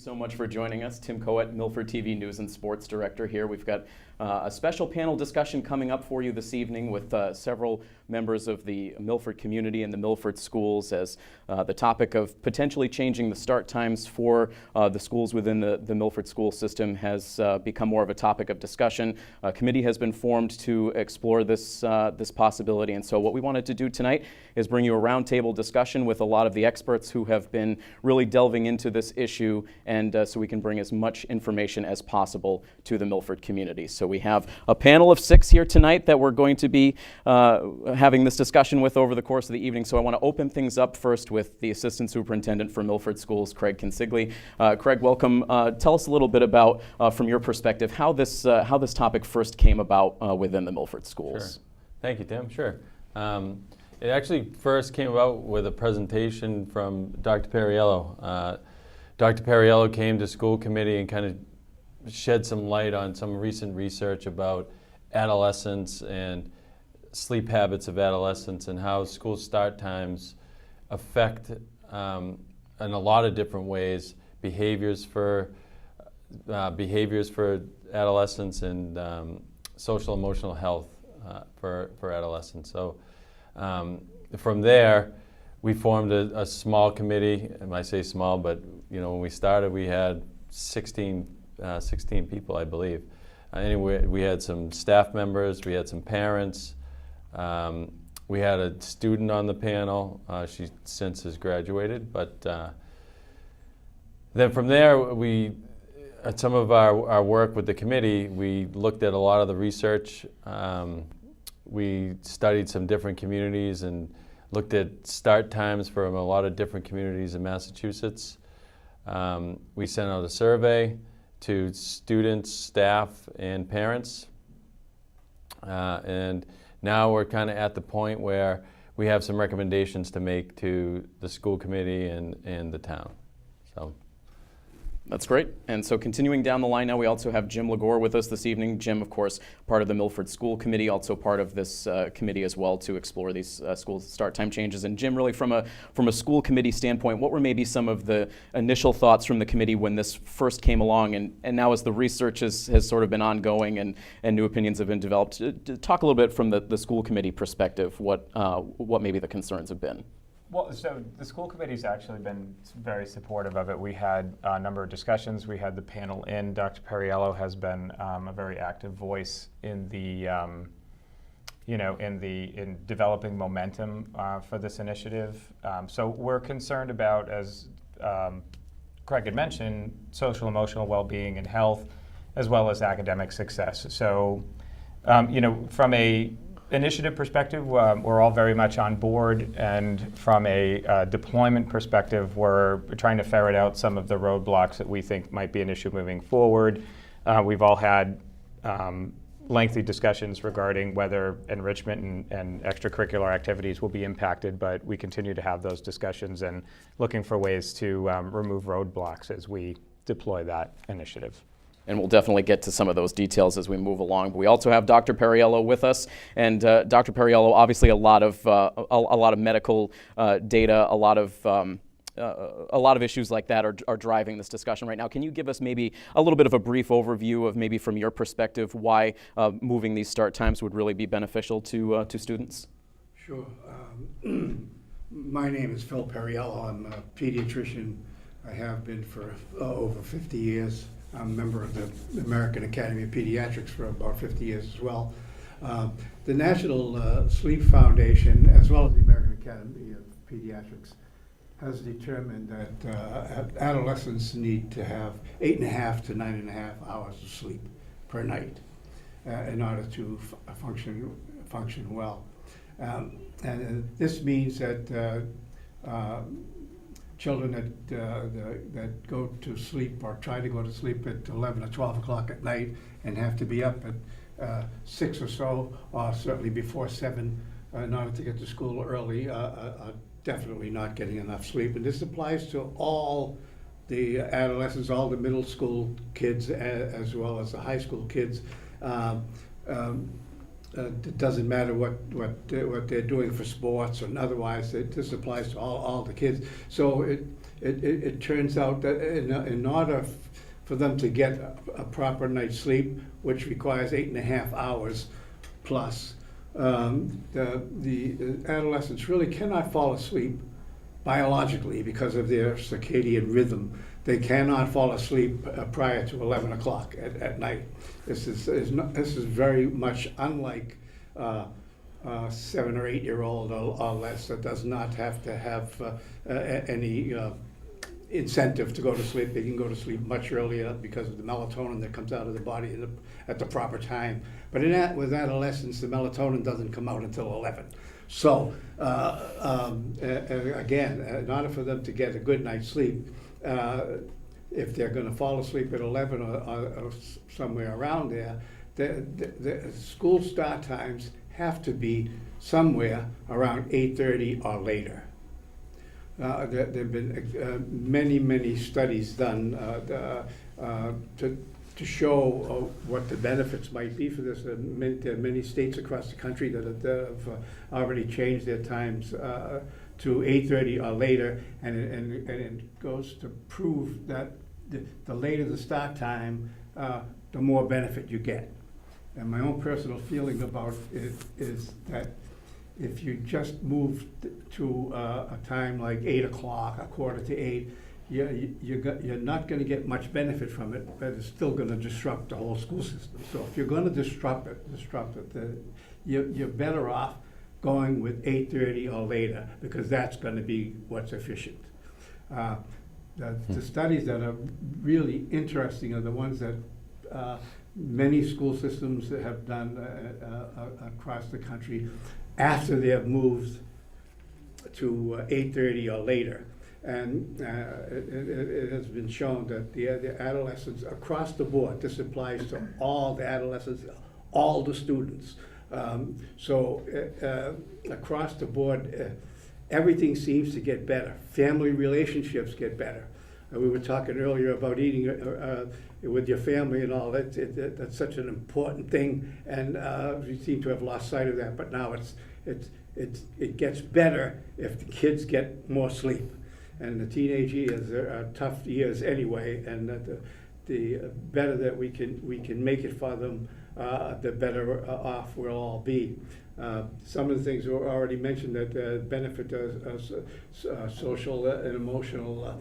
so much for joining us. Tim Coet, Milford TV News and Sports Director here. We've got a special panel discussion coming up for you this evening with several members of the Milford community and the Milford schools as the topic of potentially changing the start times for the schools within the Milford school system has become more of a topic of discussion. A committee has been formed to explore this possibility, and so what we wanted to do tonight is bring you a roundtable discussion with a lot of the experts who have been really delving into this issue, and so we can bring as much information as possible to the Milford community. So we have a panel of 6 here tonight that we're going to be having this discussion with over the course of the evening. So I want to open things up first with the Assistant Superintendent for Milford Schools, Craig Consigli. Craig, welcome. Tell us a little bit about, from your perspective, how this topic first came about within the Milford schools. Sure. Thank you, Tim. Sure. It actually first came about with a presentation from Dr. Perriello. Dr. Perriello came to school committee and kind of shed some light on some recent research about adolescence and sleep habits of adolescents and how school start times affect, in a lot of different ways, behaviors for adolescents and social emotional health for adolescents. So from there, we formed a small committee, and I say small, but when we started, we had 16 people, I believe. Anyway, we had some staff members, we had some parents, we had a student on the panel. She since has graduated, but then from there, at some of our work with the committee, we looked at a lot of the research. We studied some different communities and looked at start times from a lot of different communities in Massachusetts. We sent out a survey to students, staff, and parents. And now we're kind of at the point where we have some recommendations to make to the school committee and the town. So. That's great. And so continuing down the line now, we also have Jim Legore with us this evening. Jim, of course, part of the Milford School Committee, also part of this committee as well to explore these school start time changes. And Jim, really from a school committee standpoint, what were maybe some of the initial thoughts from the committee when this first came along? And now as the research has sort of been ongoing and new opinions have been developed, talk a little bit from the school committee perspective, what maybe the concerns have been. Well, so the school committee's actually been very supportive of it. We had a number of discussions. We had the panel in. Dr. Perriello has been a very active voice in the, in developing momentum for this initiative. So we're concerned about, as Craig had mentioned, social emotional well-being and health, as well as academic success. So, from a initiative perspective, we're all very much on board, and from a deployment perspective, we're trying to ferret out some of the roadblocks that we think might be an issue moving forward. We've all had lengthy discussions regarding whether enrichment and extracurricular activities will be impacted, but we continue to have those discussions and looking for ways to remove roadblocks as we deploy that initiative. And we'll definitely get to some of those details as we move along. But we also have Dr. Perriello with us, and Dr. Perriello, obviously a lot of medical data, a lot of issues like that are driving this discussion right now. Can you give us maybe a little bit of a brief overview of maybe from your perspective why moving these start times would really be beneficial to students? Sure. My name is Phil Perriello. I'm a pediatrician. I have been for over 50 years. I'm a member of the American Academy of Pediatrics for about 50 years as well. The National Sleep Foundation, as well as the American Academy of Pediatrics, has determined that adolescents need to have 8.5 to 9.5 hours of sleep per night in order to function well. And this means that children that go to sleep or try to go to sleep at 11 or 12 o'clock at night and have to be up at 6 or so, or certainly before 7 in order to get to school early, are definitely not getting enough sleep. And this applies to all the adolescents, all the middle school kids, as well as the high school kids. It doesn't matter what they're doing for sports or otherwise. This applies to all the kids. So it turns out that in order for them to get a proper night's sleep, which requires 8.5 hours plus, the adolescents really cannot fall asleep biologically because of their circadian rhythm. They cannot fall asleep prior to 11 o'clock at night. This is very much unlike 7 or 8 year old or less that does not have to have any incentive to go to sleep. They can go to sleep much earlier because of the melatonin that comes out of the body at the proper time. But with adolescents, the melatonin doesn't come out until 11. So again, in order for them to get a good night's sleep, if they're going to fall asleep at 11 or somewhere around there, the school start times have to be somewhere around 8:30 or later. There have been many studies done to show what the benefits might be for this. There are many states across the country that have already changed their times to 8:30 or later, and it goes to prove that the later the start time, the more benefit you get. And my own personal feeling about it is that if you just move to a time like 8 o'clock, 7:45, you're not going to get much benefit from it, but it's still going to disrupt the whole school system. So if you're going to disrupt it, you're better off going with 8:30 or later, because that's going to be what's efficient. The studies that are really interesting are the ones that many school systems have done across the country after they have moved to 8:30 or later. And it has been shown that the adolescents across the board, this applies to all the adolescents, all the students. Across the board, everything seems to get better. Family relationships get better. We were talking earlier about eating with your family and all. That's such an important thing, and we seem to have lost sight of that. But now it gets better if the kids get more sleep. And the teenage years are tough years anyway, and the better that we can make it for them, the better off we'll all be. Some of the things were already mentioned that benefit social and emotional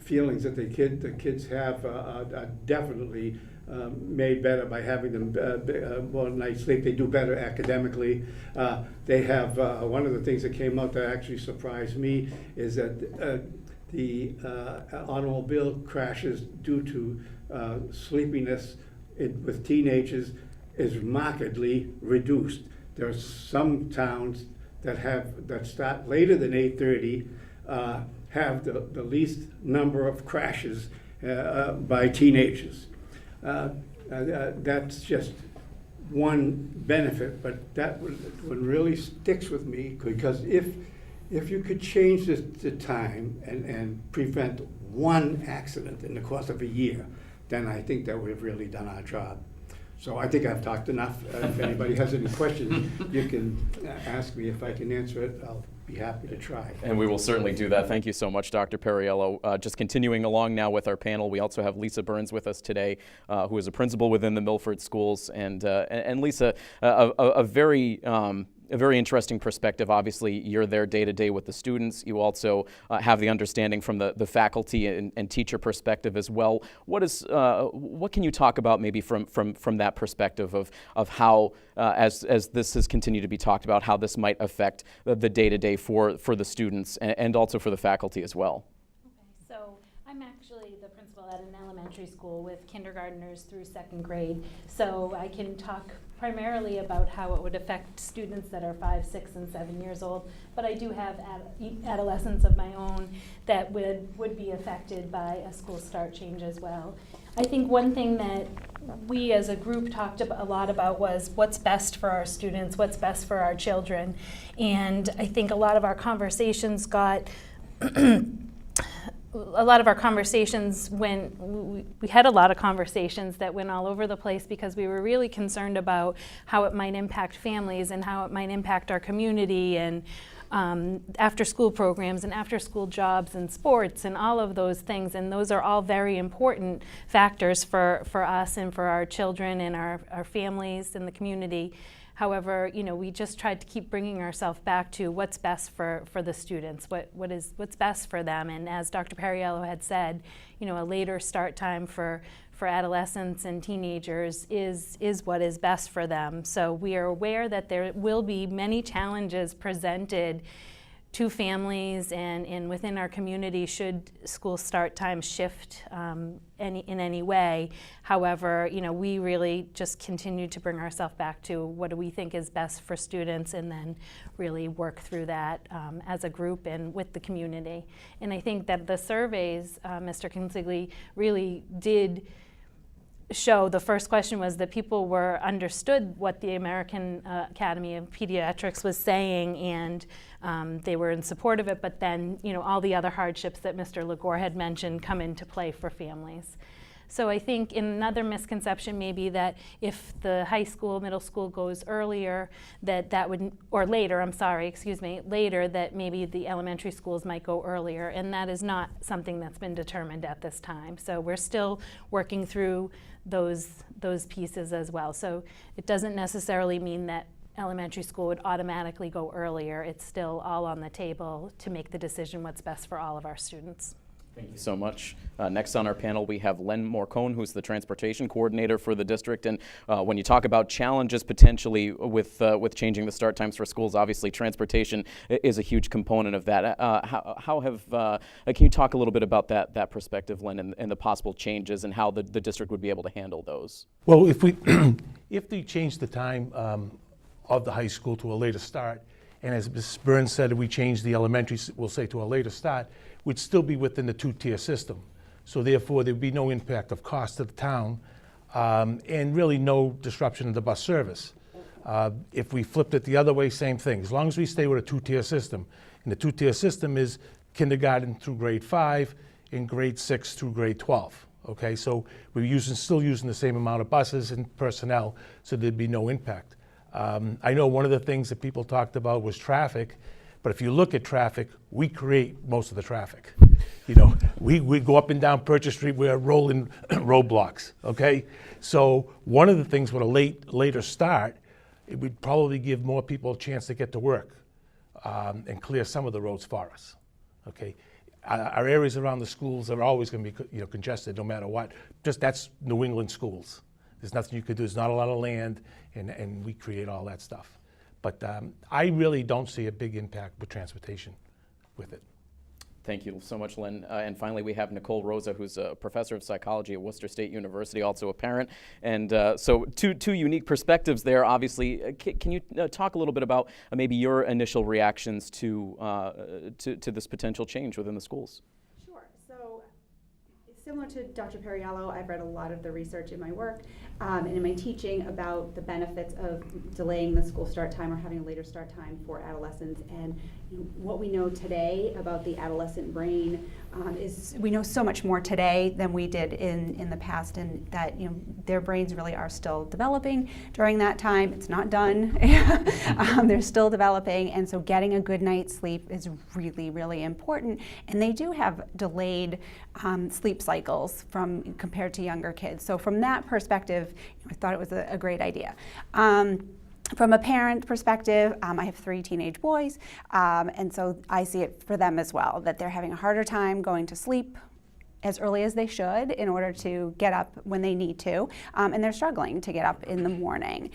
feelings that the kids have are definitely made better by having them more night's sleep. They do better academically. They have one of the things that came out that actually surprised me is that the automobile crashes due to sleepiness with teenagers is markedly reduced. There are some towns that start later than 8:30 have the least number of crashes by teenagers. That's just one benefit, but that one really sticks with me, because if you could change the time and prevent one accident in the course of a year, then I think that we've really done our job. So I think I've talked enough. If anybody has any questions, you can ask me. If I can answer it, I'll be happy to try. And we will certainly do that. Thank you so much, Dr. Perriello. Just continuing along now with our panel, we also have Lisa Burns with us today, who is a principal within the Milford schools. And Lisa, a very interesting perspective. Obviously, you're there day to day with the students. You also have the understanding from the faculty and teacher perspective as well. What can you talk about maybe from that perspective of how, as this has continued to be talked about, how this might affect the day to day for the students and also for the faculty as well? Okay, so I'm actually the principal at an elementary school with kindergartners through 2nd grade. So I can talk primarily about how it would affect students that are 5, 6, and 7 years old, but I do have adolescents of my own that would be affected by a school start change as well. I think one thing that we as a group talked a lot about was what's best for our students, what's best for our children, and I think a lot of our conversations got a lot of our conversations we had a lot of conversations that went all over the place, because we were really concerned about how it might impact families and how it might impact our community, and after-school programs and after-school jobs and sports and all of those things. And those are all very important factors for us and for our children and our families and the community. However, we just tried to keep bringing ourselves back to what's best for the students, what's best for them. And as Dr. Perriello had said, a later start time for adolescents and teenagers is what is best for them. So we are aware that there will be many challenges presented to families and within our community should school start time shift in any way. However, we really just continue to bring ourselves back to what do we think is best for students and then really work through that as a group and with the community. And I think that the surveys, Mr. Consigli, really did show. The first question was that people understood what the American Academy of Pediatrics was saying, and they were in support of it, but then all the other hardships that Mr. Legore had mentioned come into play for families. So I think another misconception may be that if the high school, middle school goes earlier, that would, or later, later, that maybe the elementary schools might go earlier, and that is not something that's been determined at this time. So we're still working through those pieces as well. So it doesn't necessarily mean that elementary school would automatically go earlier. It's still all on the table to make the decision what's best for all of our students. Thank you so much. Next on our panel, we have Len Morcone, who's the transportation coordinator for the district. And when you talk about challenges potentially with changing the start times for schools, obviously transportation is a huge component of that. Can you talk a little bit about that perspective, Len, and the possible changes and how the district would be able to handle those? Well, if we change the time of the high school to a later start, and as Ms. Burns said, if we change the elementary, we'll say to a later start, we'd still be within the two-tier system. So therefore, there'd be no impact of cost to the town and really no disruption of the bus service. If we flipped it the other way, same thing. As long as we stay with a two-tier system. And the two-tier system is kindergarten through grade 5 and grade 6 through grade 12. Okay, so we're still using the same amount of buses and personnel, so there'd be no impact. I know one of the things that people talked about was traffic, but if you look at traffic, we create most of the traffic. We go up and down Purchase Street, we're rolling roadblocks, okay? So one of the things with a later start, it would probably give more people a chance to get to work and clear some of the roads for us, okay? Our areas around the schools are always going to be congested no matter what. Just that's New England schools. There's nothing you could do. There's not a lot of land, and we create all that stuff. But I really don't see a big impact with transportation with it. Thank you so much, Len. And finally, we have Nicole Rosa, who's a professor of psychology at Worcester State University, also a parent. And so two unique perspectives there, obviously. Can you talk a little bit about maybe your initial reactions to this potential change within the schools? Sure. So similar to Dr. Perriello, I've read a lot of the research in my work and in my teaching about the benefits of delaying the school start time or having a later start time for adolescents. And what we know today about the adolescent brain is we know so much more today than we did in the past, and that their brains really are still developing during that time. It's not done. They're still developing, and so getting a good night's sleep is really, really important. And they do have delayed sleep cycles compared to younger kids. So from that perspective, I thought it was a great idea. From a parent perspective, I have 3 teenage boys, and so I see it for them as well, that they're having a harder time going to sleep as early as they should in order to get up when they need to, and they're struggling to get up in the morning.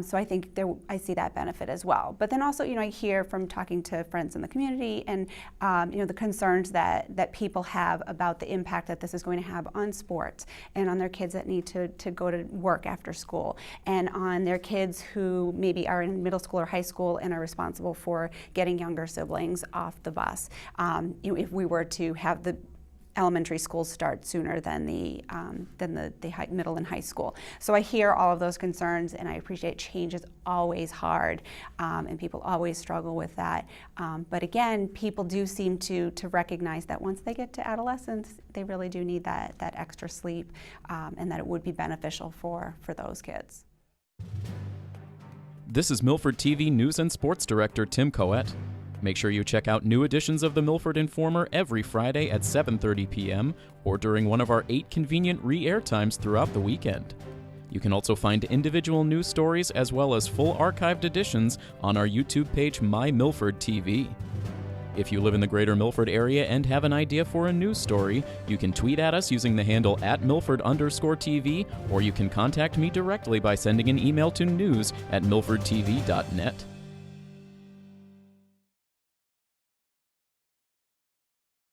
So I think I see that benefit as well. But then also, I hear from talking to friends in the community and the concerns that people have about the impact that this is going to have on sports and on their kids that need to go to work after school, and on their kids who maybe are in middle school or high school and are responsible for getting younger siblings off the bus. If we were to have the elementary schools start sooner than the middle and high school. So I hear all of those concerns, and I appreciate change is always hard, and people always struggle with that. But again, people do seem to recognize that once they get to adolescence, they really do need that extra sleep, and that it would be beneficial for those kids. This is Milford TV News and Sports Director Tim Coet. Make sure you check out new editions of the Milford Informer every Friday at 7:30 p.m. or during one of our 8 convenient re-air times throughout the weekend. You can also find individual news stories as well as full archived editions on our YouTube page, My Milford TV. If you live in the greater Milford area and have an idea for a news story, you can tweet at us using the handle @Milford_TV, or you can contact me directly by sending an email to news@milfordtv.net.